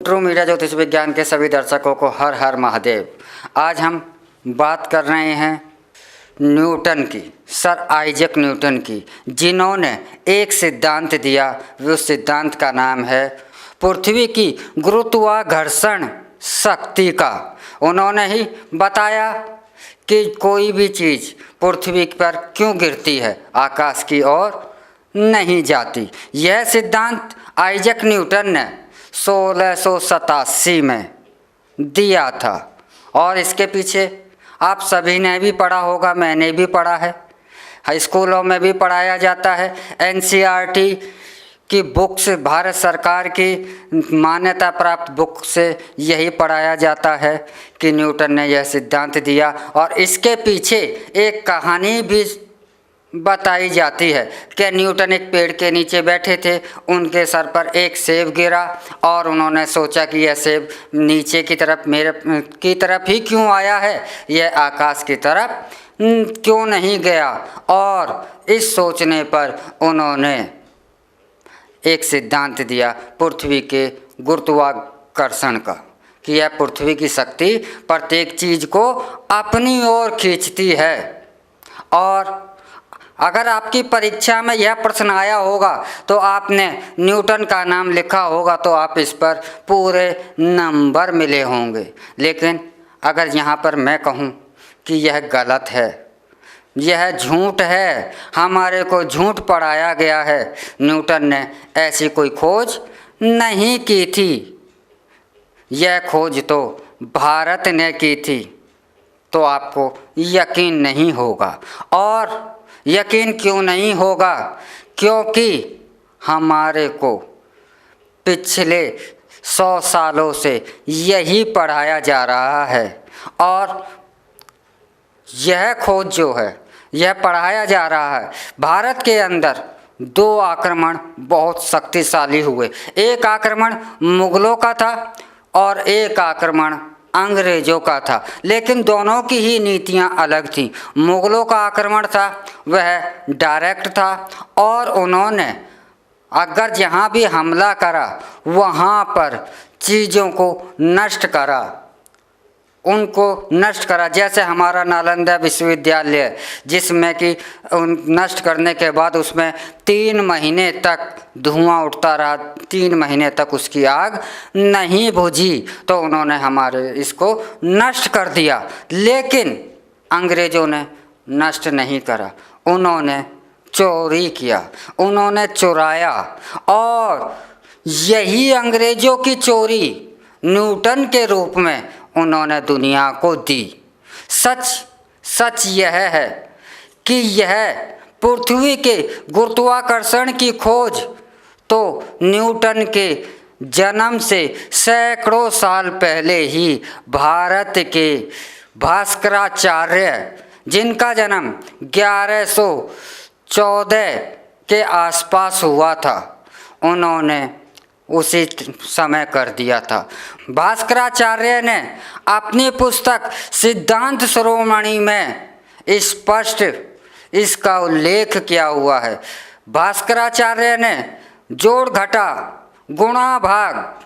True media ज्योतिष विज्ञान के सभी दर्शकों को हर हर महादेव। आज हम बात कर रहे हैं न्यूटन की, सर आइजैक न्यूटन की, जिन्होंने एक सिद्धांत दिया। उस सिद्धांत का नाम है पृथ्वी की गुरुत्वाकर्षण शक्ति का। उन्होंने ही बताया कि कोई भी चीज़ पृथ्वी पर क्यों गिरती है, आकाश की ओर नहीं जाती। यह सिद्धांत आइजैक न्यूटन ने 1687 में दिया था और इसके पीछे आप सभी ने भी पढ़ा होगा, मैंने भी पढ़ा है, हाई स्कूलों में भी पढ़ाया जाता है। एनसीईआरटी की बुक्स, भारत सरकार की मान्यता प्राप्त बुक से यही पढ़ाया जाता है कि न्यूटन ने यह सिद्धांत दिया। और इसके पीछे एक कहानी भी बताई जाती है कि न्यूटन एक पेड़ के नीचे बैठे थे, उनके सर पर एक सेब गिरा और उन्होंने सोचा कि यह सेब नीचे की तरफ, मेरे की तरफ ही क्यों आया है, यह आकाश की तरफ क्यों नहीं गया। और इस सोचने पर उन्होंने एक सिद्धांत दिया पृथ्वी के गुरुत्वाकर्षण का, कि यह पृथ्वी की शक्ति प्रत्येक चीज़ को अपनी ओर खींचती है। और अगर आपकी परीक्षा में यह प्रश्न आया होगा तो आपने न्यूटन का नाम लिखा होगा तो आप इस पर पूरे नंबर मिले होंगे। लेकिन अगर यहाँ पर मैं कहूँ कि यह गलत है, यह झूठ है, हमारे को झूठ पढ़ाया गया है, न्यूटन ने ऐसी कोई खोज नहीं की थी, यह खोज तो भारत ने की थी, तो आपको यकीन नहीं होगा। और यकीन क्यों नहीं होगा? क्योंकि हमारे को पिछले 100 सालों से यही पढ़ाया जा रहा है और यह खोज जो है, यह पढ़ाया जा रहा है। भारत के अंदर 2 आक्रमण बहुत शक्तिशाली हुए। एक आक्रमण मुगलों का था और एक आक्रमण अंग्रेज़ों का था, लेकिन दोनों की ही नीतियां अलग थीं। मुगलों का आक्रमण था वह डायरेक्ट था और उन्होंने अगर जहां भी हमला करा वहां पर चीज़ों को नष्ट करा, उनको नष्ट करा। जैसे हमारा नालंदा विश्वविद्यालय, जिसमें कि नष्ट करने के बाद उसमें 3 महीने तक धुआं उठता रहा, 3 महीने तक उसकी आग नहीं बुझी, तो उन्होंने हमारे इसको नष्ट कर दिया। लेकिन अंग्रेज़ों ने नष्ट नहीं करा, उन्होंने चोरी किया, उन्होंने चुराया। और यही अंग्रेज़ों की चोरी न्यूटन के रूप में उन्होंने दुनिया को दी। सच यह है कि यह पृथ्वी के गुरुत्वाकर्षण की खोज तो न्यूटन के जन्म से सैकड़ों साल पहले ही भारत के भास्कराचार्य, जिनका जन्म 1114 के आसपास हुआ था, उन्होंने उसी समय कर दिया था। भास्कराचार्य ने अपनी पुस्तक सिद्धांत शिरोमणि में स्पष्ट इसका उल्लेख किया हुआ है। भास्कराचार्य ने जोड़ घटा, गुणा भाग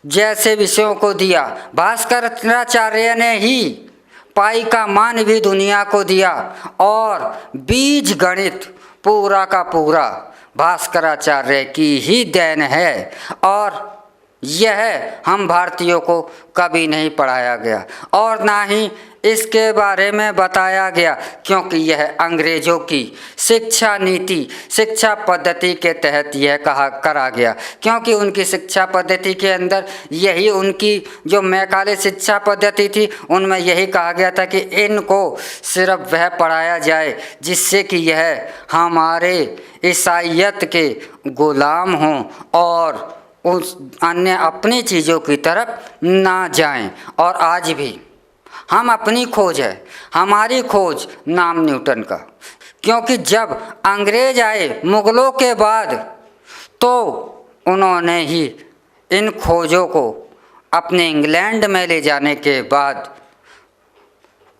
जैसे विषयों को दिया। भास्कराचार्य ने ही पाई का मान भी दुनिया को दिया और बीज गणित पूरा का पूरा भास्कराचार्य की ही देन है। और यह हम भारतीयों को कभी नहीं पढ़ाया गया और ना ही इसके बारे में बताया गया, क्योंकि यह अंग्रेज़ों की शिक्षा नीति, शिक्षा पद्धति के तहत यह करा गया। क्योंकि उनकी शिक्षा पद्धति के अंदर यही, उनकी जो मैकाले शिक्षा पद्धति थी, उनमें यही कहा गया था कि इनको सिर्फ वह पढ़ाया जाए जिससे कि यह हमारे ईसाइयत के गुलाम हों और उस अन्य अपनी चीज़ों की तरफ ना जाएं। और आज भी हम अपनी खोज है, हमारी खोज नाम न्यूटन का, क्योंकि जब अंग्रेज आए मुग़लों के बाद तो उन्होंने ही इन खोजों को अपने इंग्लैंड में ले जाने के बाद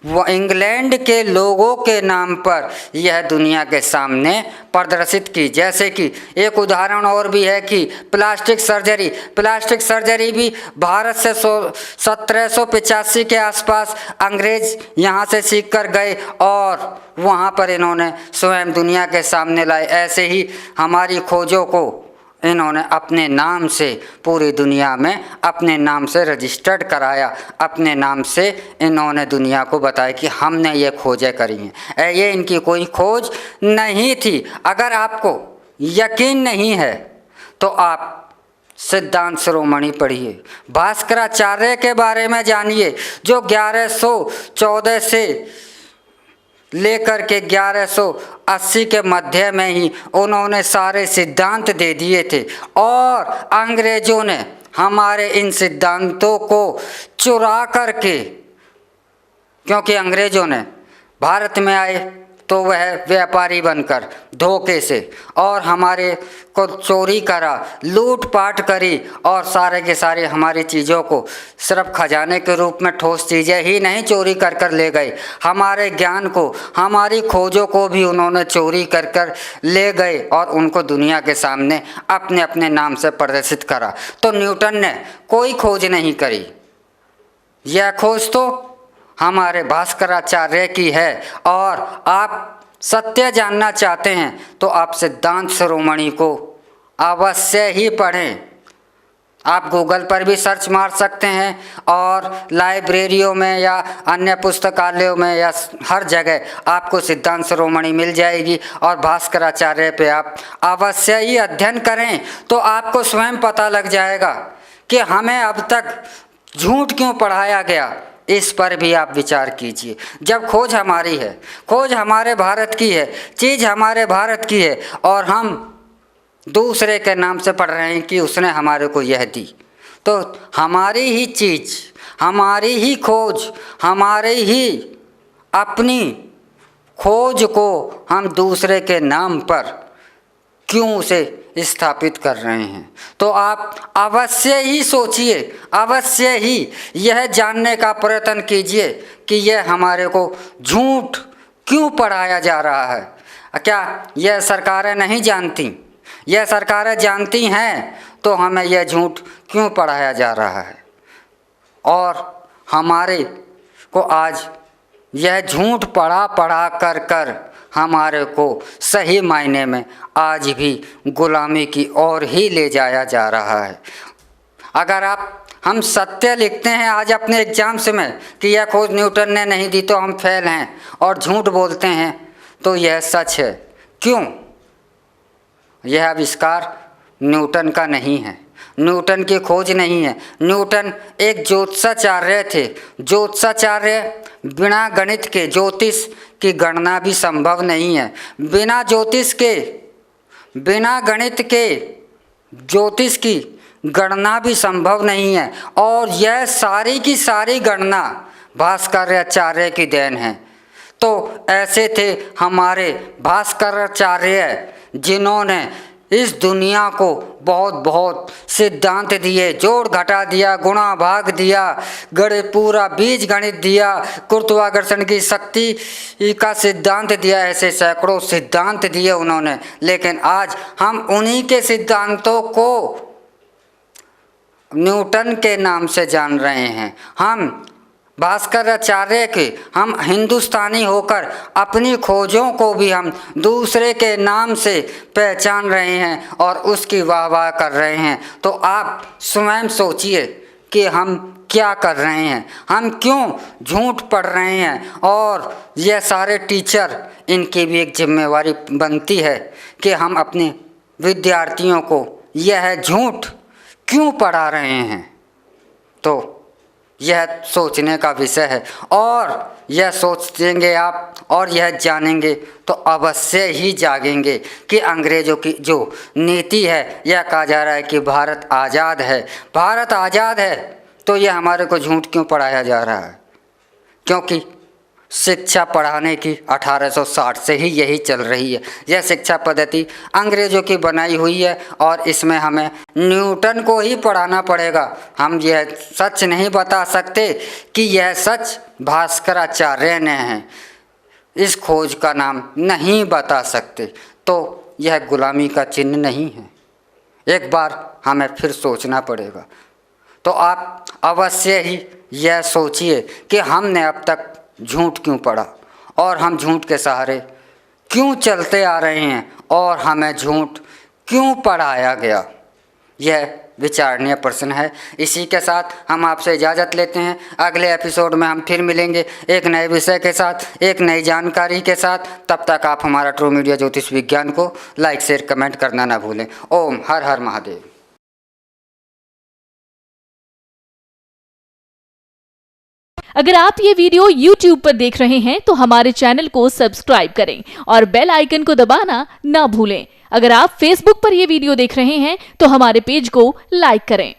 वो इंग्लैंड के लोगों के नाम पर यह दुनिया के सामने प्रदर्शित की। जैसे कि एक उदाहरण और भी है कि प्लास्टिक सर्जरी भी भारत से 1785 के आसपास अंग्रेज यहाँ से सीख कर गए और वहाँ पर इन्होंने स्वयं दुनिया के सामने लाए। ऐसे ही हमारी खोजों को इन्होंने अपने नाम से पूरी दुनिया में अपने नाम से रजिस्टर्ड कराया, अपने नाम से इन्होंने दुनिया को बताया कि हमने ये खोजें करी हैं। ये इनकी कोई खोज नहीं थी। अगर आपको यकीन नहीं है तो आप सिद्धांत शिरोमणि पढ़िए, भास्कराचार्य के बारे में जानिए, जो 1114 से लेकर के 1180 के मध्य में ही उन्होंने सारे सिद्धांत दे दिए थे और अंग्रेजों ने हमारे इन सिद्धांतों को चुरा करके, क्योंकि अंग्रेजों ने भारत में आए तो वह व्यापारी बनकर धोखे से और हमारे को चोरी करा, लूटपाट करी और सारे के सारे हमारी चीज़ों को सिर्फ खजाने के रूप में ठोस चीज़ें ही नहीं चोरी कर कर ले गए, हमारे ज्ञान को, हमारी खोजों को भी उन्होंने चोरी कर कर ले गए और उनको दुनिया के सामने अपने अपने नाम से प्रदर्शित करा। तो न्यूटन ने कोई खोज नहीं करी, यह खोज तो हमारे भास्कराचार्य की है। और आप सत्य जानना चाहते हैं तो आप सिद्धांत शिरोमणि को अवश्य ही पढ़ें। आप गूगल पर भी सर्च मार सकते हैं और लाइब्रेरियों में या अन्य पुस्तकालयों में या हर जगह आपको सिद्धांत शिरोमणि मिल जाएगी और भास्कराचार्य पे आप अवश्य ही अध्ययन करें तो आपको स्वयं पता लग जाएगा कि हमें अब तक झूठ क्यों पढ़ाया गया। इस पर भी आप विचार कीजिए। जब खोज हमारी है, खोज हमारे भारत की है, चीज़ हमारे भारत की है और हम दूसरे के नाम से पढ़ रहे हैं कि उसने हमारे को यह दी, तो हमारी ही चीज़, हमारी ही खोज, हमारे ही अपनी खोज को हम दूसरे के नाम पर क्यों उसे स्थापित कर रहे हैं। तो आप अवश्य ही सोचिए, अवश्य ही यह जानने का प्रयत्न कीजिए कि यह हमारे को झूठ क्यों पढ़ाया जा रहा है। क्या यह सरकारें नहीं जानती? यह सरकारें जानती हैं तो हमें यह झूठ क्यों पढ़ाया जा रहा है और हमारे को आज यह झूठ पढ़ा कर हमारे को सही मायने में आज भी गुलामी की ओर ही ले जाया जा रहा है। अगर हम सत्य लिखते हैं आज अपने एग्जाम्स में कि यह खोज न्यूटन ने नहीं दी तो हम फेल हैं और झूठ बोलते हैं तो यह सच है। क्यों? यह आविष्कार न्यूटन का नहीं है, न्यूटन की खोज नहीं है। न्यूटन एक ज्योतिषाचार्य थे। ज्योतिषाचार्य बिना गणित के ज्योतिष की गणना भी संभव नहीं है। बिना ज्योतिष के, बिना गणित के ज्योतिष की गणना भी संभव नहीं है और यह सारी की सारी गणना भास्कराचार्य की देन है। तो ऐसे थे हमारे भास्कराचार्य जिन्होंने इस दुनिया को बहुत बहुत सिद्धांत दिए, जोड़ घटा दिया, गुणा भाग दिया, पूरा बीज गणित दिया, गुरुत्वाकर्षण की शक्ति का सिद्धांत दिया, ऐसे सैकड़ों सिद्धांत दिए उन्होंने। लेकिन आज हम उन्हीं के सिद्धांतों को न्यूटन के नाम से जान रहे हैं। हम भास्कराचार्य के, हम हिंदुस्तानी होकर अपनी खोजों को भी हम दूसरे के नाम से पहचान रहे हैं और उसकी वाह वाह कर रहे हैं। तो आप स्वयं सोचिए कि हम क्या कर रहे हैं, हम क्यों झूठ पढ़ रहे हैं। और यह सारे टीचर, इनकी भी एक जिम्मेवारी बनती है कि हम अपने विद्यार्थियों को यह झूठ क्यों पढ़ा रहे हैं। तो यह सोचने का विषय है और यह सोचेंगे आप और यह जानेंगे तो अवश्य ही जागेंगे कि अंग्रेज़ों की जो नीति है, यह कहा जा रहा है कि भारत आज़ाद है, भारत आज़ाद है, तो यह हमारे को झूठ क्यों पढ़ाया जा रहा है। क्योंकि शिक्षा पढ़ाने की 1860 से ही यही चल रही है। यह शिक्षा पद्धति अंग्रेज़ों की बनाई हुई है और इसमें हमें न्यूटन को ही पढ़ाना पड़ेगा। हम यह सच नहीं बता सकते कि यह सच भास्कराचार्य ने है, इस खोज का नाम नहीं बता सकते, तो यह गुलामी का चिन्ह नहीं है। एक बार हमें फिर सोचना पड़ेगा। तो आप अवश्य ही यह सोचिए कि हमने अब तक झूठ क्यों पढ़ा और हम झूठ के सहारे क्यों चलते आ रहे हैं और हमें झूठ क्यों पढ़ाया गया। यह विचारणीय प्रश्न है। इसी के साथ हम आपसे इजाज़त लेते हैं। अगले एपिसोड में हम फिर मिलेंगे एक नए विषय के साथ, एक नई जानकारी के साथ। तब तक आप हमारा ट्रू मीडिया ज्योतिष विज्ञान को लाइक शेयर कमेंट करना ना भूलें। ओम हर हर महादेव। अगर आप ये वीडियो YouTube पर देख रहे हैं तो हमारे चैनल को सब्सक्राइब करें और बेल आइकन को दबाना ना भूलें। अगर आप Facebook पर ये वीडियो देख रहे हैं तो हमारे पेज को लाइक करें।